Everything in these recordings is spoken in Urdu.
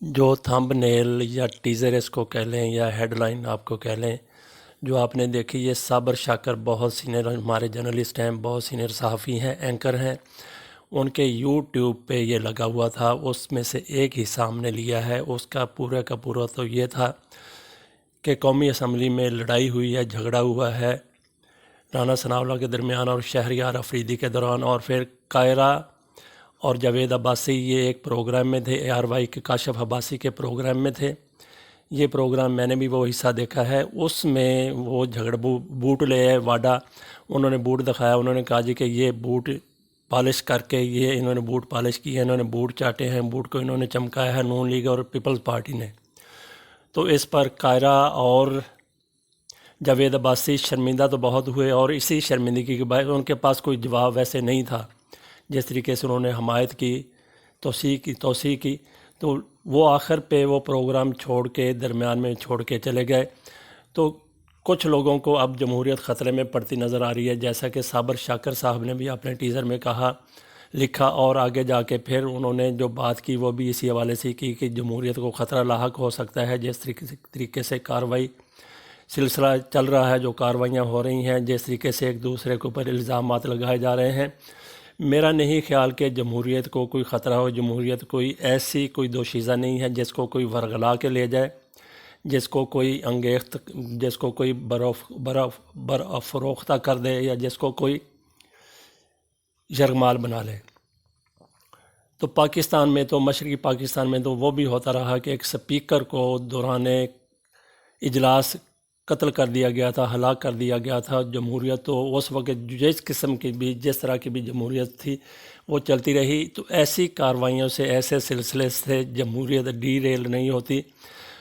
جو تھمب نیل یا ٹیزر اس کو کہہ لیں یا ہیڈ لائن آپ کو کہہ لیں، جو آپ نے دیکھی، یہ صابر شاکر بہت سینئر ہمارے جرنلسٹ ہیں، بہت سینئر صحافی ہیں، اینکر ہیں، ان کے یوٹیوب پہ یہ لگا ہوا تھا۔ اس میں سے ایک ہی سامنے لیا ہے، اس کا پورا تو یہ تھا کہ قومی اسمبلی میں لڑائی ہوئی ہے، جھگڑا ہوا ہے رانا ثناء اللہ کے درمیان اور شہریار افریدی کے دوران، اور پھر قاہرہ اور جاوید عباسی یہ ایک پروگرام میں تھے، ARY کے کاشف عباسی کے پروگرام میں تھے۔ یہ پروگرام میں نے بھی وہ حصہ دیکھا ہے۔ اس میں وہ جھگڑ بوٹ لے آئے واڈا، انہوں نے بوٹ دکھایا، انہوں نے کہا جی کہ یہ بوٹ پالش کر کے، یہ انہوں نے بوٹ پالش کیے ہیں، انہوں نے بوٹ چاٹے ہیں، بوٹ کو انہوں نے چمکایا ہے نون لیگ اور پیپلز پارٹی نے۔ تو اس پر قاہرہ اور جاوید عباسی شرمندہ تو بہت ہوئے، اور اسی شرمندگی کے بعد ان کے پاس کوئی جواب ویسے نہیں تھا۔ جس طریقے سے انہوں نے حمایت کی، توسیع کی، تو وہ آخر پہ وہ پروگرام چھوڑ کے درمیان میں چھوڑ کے چلے گئے۔ تو کچھ لوگوں کو اب جمہوریت خطرے میں پڑتی نظر آ رہی ہے، جیسا کہ صابر شاکر صاحب نے بھی اپنے ٹیزر میں لکھا، اور آگے جا کے پھر انہوں نے جو بات کی وہ بھی اسی حوالے سے کی کہ جمہوریت کو خطرہ لاحق ہو سکتا ہے۔ جس طریقے سے کارروائی سلسلہ چل رہا ہے، جو کارروائیاں ہو رہی ہیں، جس طریقے سے ایک دوسرے کے اوپر الزامات لگائے جا رہے ہیں، میرا نہیں خیال کہ جمہوریت کو کوئی خطرہ ہو۔ جمہوریت کوئی دوشیزہ نہیں ہے جس کو کوئی ورغلا کے لے جائے، جس کو کوئی انگیخت، جس کو کوئی برافروختہ کر دے، یا جس کو کوئی یرغمال بنا لے۔ تو پاکستان میں تو مشرقی پاکستان میں تو وہ بھی ہوتا رہا کہ ایک سپیکر کو دوران اجلاس قتل کر دیا گیا تھا، ہلاک کر دیا گیا تھا۔ جمہوریت تو اس وقت جس قسم کی بھی، جس طرح کی بھی جمہوریت تھی وہ چلتی رہی۔ تو ایسی کارروائیوں سے، ایسے سلسلے سے جمہوریت ڈی ریل نہیں ہوتی۔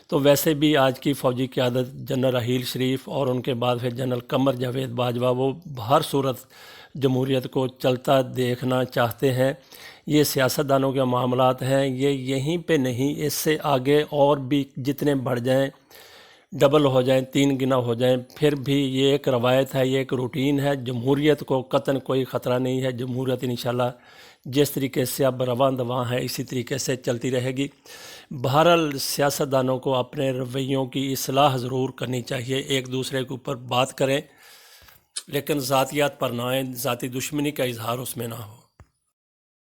تو ویسے بھی آج کی فوجی قیادت جنرل راحیل شریف اور ان کے بعد پھر جنرل قمر جاوید باجوہ، وہ ہر صورت جمہوریت کو چلتا دیکھنا چاہتے ہیں۔ یہ سیاستدانوں کے معاملات ہیں، یہ یہیں پہ نہیں، اس سے آگے اور بھی جتنے بڑھ جائیں، ڈبل ہو جائیں، 3 گنا ہو جائیں، پھر بھی یہ ایک روایت ہے، یہ ایک روٹین ہے۔ جمہوریت کو قطعاً کوئی خطرہ نہیں ہے۔ جمہوریت انشاءاللہ جس طریقے سے اب رواں دواں ہے اسی طریقے سے چلتی رہے گی۔ بہرحال سیاستدانوں کو اپنے رویوں کی اصلاح ضرور کرنی چاہیے، ایک دوسرے کے اوپر بات کریں لیکن ذاتیات پر نہ آئیں، ذاتی دشمنی کا اظہار اس میں نہ ہو۔